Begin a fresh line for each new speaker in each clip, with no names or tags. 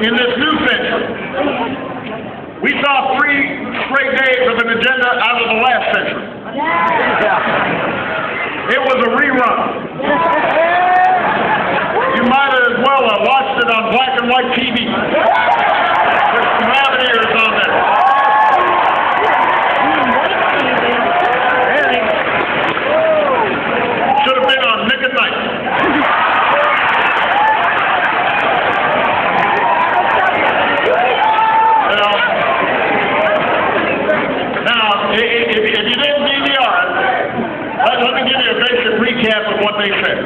in this new century. We saw 3 straight days of an agenda out of the last century. It was a rerun. You might as well have watched it on black and white TV. With some rabbit ears on there. Should have been on Nick at Night. Now, if you didn't DVR it, let me give you a basic recap of what they said.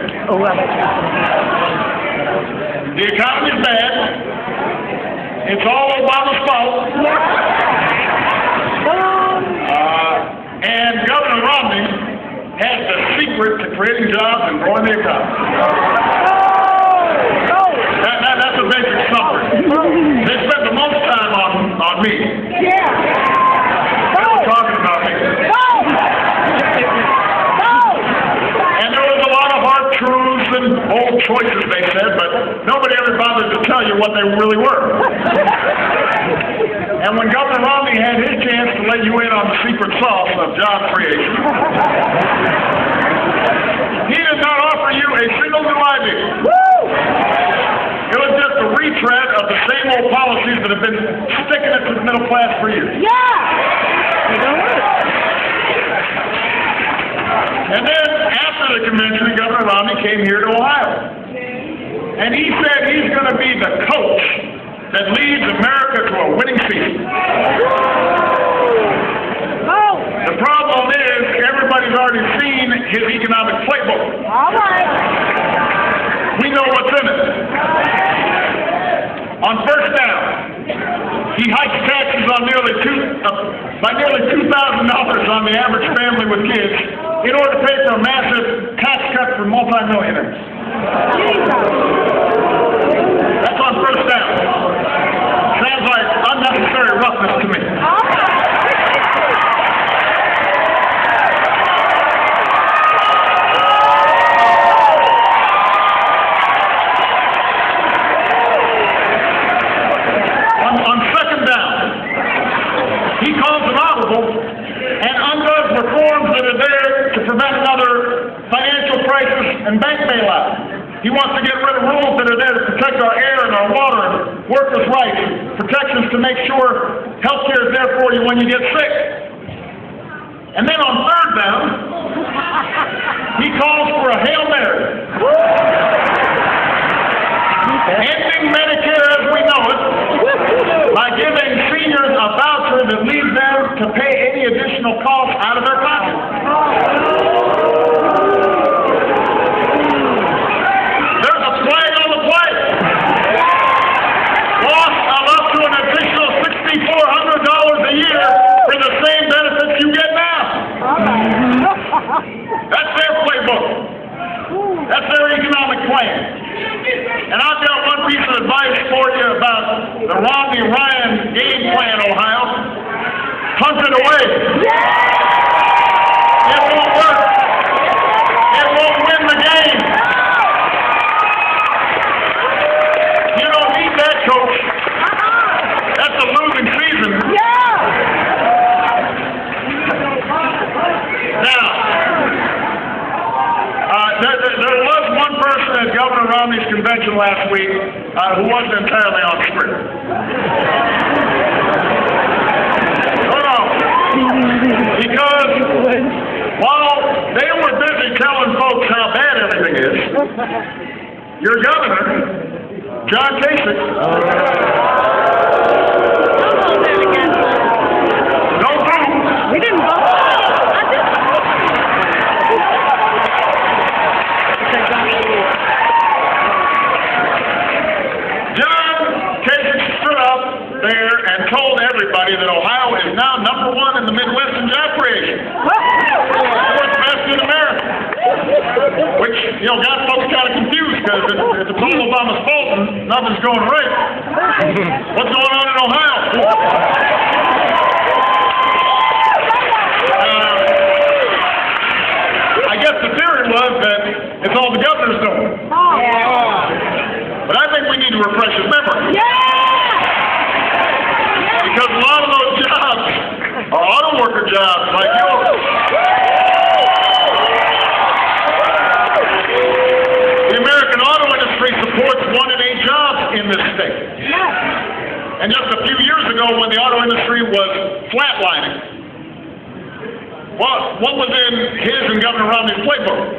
The economy's bad. It's all Obama's fault. And Governor Romney has the secret to creating jobs and growing the economy. That's a basic summary. They spent the most time on me. They were talking about me. And there was a lot of hard truths and old choices, they said, but nobody ever bothered to tell you what they really were. And when Governor Romney had his chance to let you in on the secret sauce of job creation, he did not offer you a single new idea. It was just a retread of the same old policies that have been sticking it to the middle class for years. And then, after the convention, Governor Romney came here to Ohio. And he said he's going to be the coach that leads America to a winning season. The problem is, everybody's already seen his economic playbook. We know what's in it. On first down, he hikes taxes on by nearly $2,000 on the average family with kids in order to pay for a massive tax cut for multimillionaires. That's on first down. Sounds like unnecessary roughness to me. On second down, he calls an audible and undoes reforms that are there to prevent another financial crisis and bank bailout. He wants to get rid of rules that are there to protect our air and our water and workers' rights, protections to make sure health care is there for you when you get sick. And then on third down, he calls for a Hail Mary. Ending Medicare as we know it by giving seniors a voucher that leaves them to pay any additional costs out of their pocket. There's a flag on the plate. Cost of up to an additional $6,400 a year for the same benefits you get now. That's their playbook. That's their economic plan. And I've got one piece of advice for you about the Romney-Ryan game plan, Ohio. Punt it away. It won't work. It won't win the game. You don't need that, coach. That's a losing season. Now, there was one person at Governor Romney's convention last week who wasn't entirely on script. Because while they were busy telling folks how bad everything is, your governor, John Kasich, no proof. We didn't vote. There and told everybody that Ohio is now #1 in the Midwest in job creation. Fourth best in America. Which, got folks kind of confused because it's all Obama's fault and nothing's going right. What's going on in Ohio? I guess the theory was that it's all the governor's doing. But I think we need to refresh his memory. jobs like yours. The American auto industry supports 1 in 8 jobs in this state. And just a few years ago, when the auto industry was flatlining, what was in his and Governor Romney's playbook?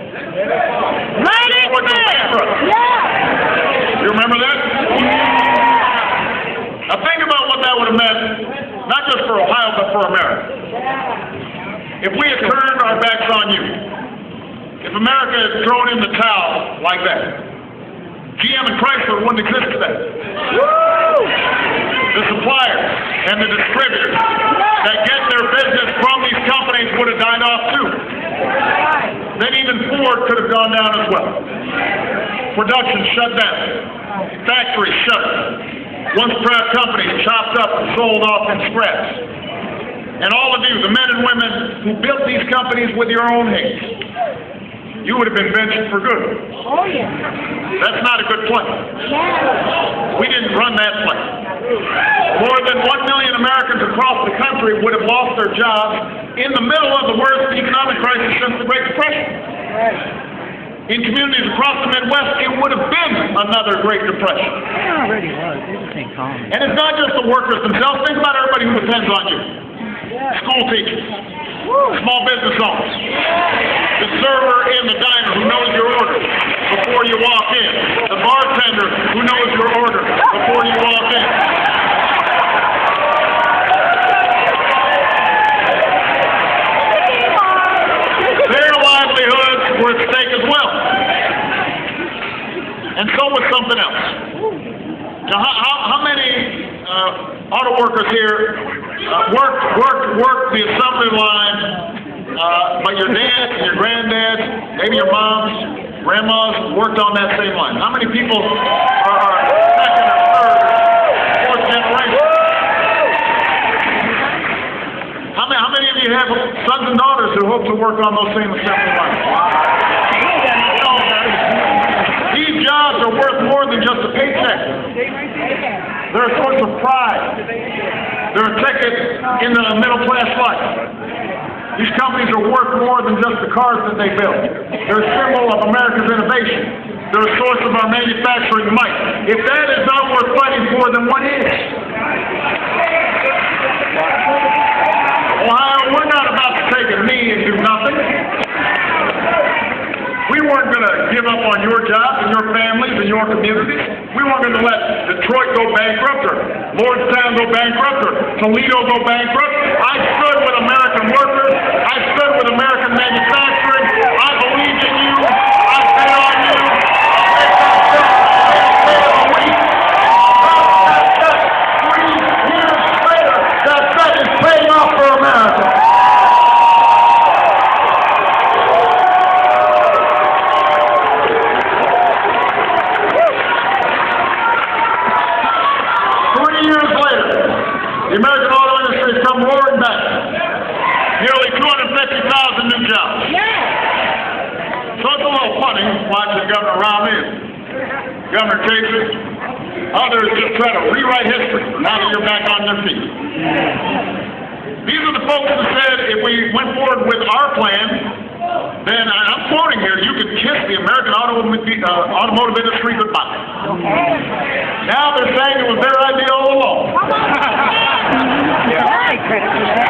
You remember that? Now think about what that would have meant, not just for Ohio, but for America. If we had turned our backs on you, if America had thrown in the towel like that, GM and Chrysler wouldn't exist today. The suppliers and the distributors that get their business from these companies would have died off too. Then even Ford could have gone down as well. Production shut down. Factories shut. Once proud companies chopped up and sold off in scraps. And all of you, the men and women who built these companies with your own hands, you would have been benched for good.
Oh, yeah.
That's not a good plan.
Yeah.
We didn't run that plan. More than 1 million Americans across the country would have lost their jobs in the middle of the worst economic crisis since the Great Depression.
Right.
In communities across the Midwest, it would have been another Great Depression.
It already was. It just ain't common.
And it's not just the workers themselves. Think about everybody who depends on you.
Yeah.
School teachers, small business owners, the server in the diner who knows your order before you walk in, the bartender who knows your order before you walk in. Their livelihoods were at stake as well. And so was something else. Now, how many auto workers here worked the assembly line, but your dad and your granddad, maybe your moms, grandmas worked on that same line? How many people are second or third, fourth generation? How many of you have sons and daughters who hope to work on those same assembly lines? These jobs are worth more than just a paycheck. They're a source of pride. They're a ticket in the middle-class life. These companies are worth more than just the cars that they build. They're a symbol of America's innovation. They're a source of our manufacturing might. If that is not worth fighting for, then what is? Ohio, we're not about to take a knee and do nothing. We weren't going to give up on your jobs and your families and your communities. We weren't going to let Detroit go bankrupt or Lordstown go bankrupt or Toledo go bankrupt. I stood with American workers. I stood with American manufacturing. I believed in you. I bet on you. That bet is paying off for America. The American auto industry has come roaring back. Nearly 250,000 new jobs.
Yeah.
So it's a little funny watching Governor Romney and Governor Casey, others just try to rewrite history now that you're back on their feet. These are the folks who said if we went forward with our plan, then, I'm quoting here, you could kiss the American automotive industry goodbye. Now they're saying it was their idea all along.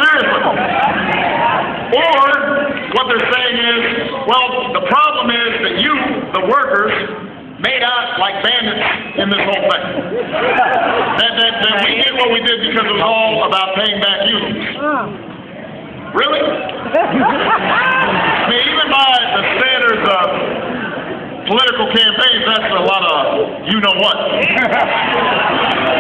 Seriously. Or what they're saying is, well, the problem is that you, the workers, made out like bandits in this whole thing. That we did what we did because it was all about paying back unions. Really? I mean, even by the standards of political campaigns, that's a lot of you-know-what.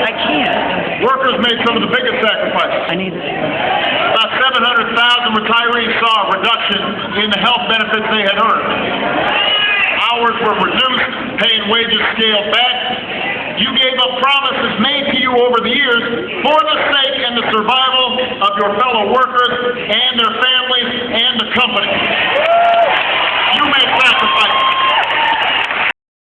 I can't.
Workers made some of the biggest sacrifices.
I need to.
About 700,000 retirees saw a reduction in the health benefits they had earned. Hours were reduced, pay and wages scaled back. You gave up promises made to you over the years for the sake and the survival of your fellow workers and their families and the company. You made sacrifices.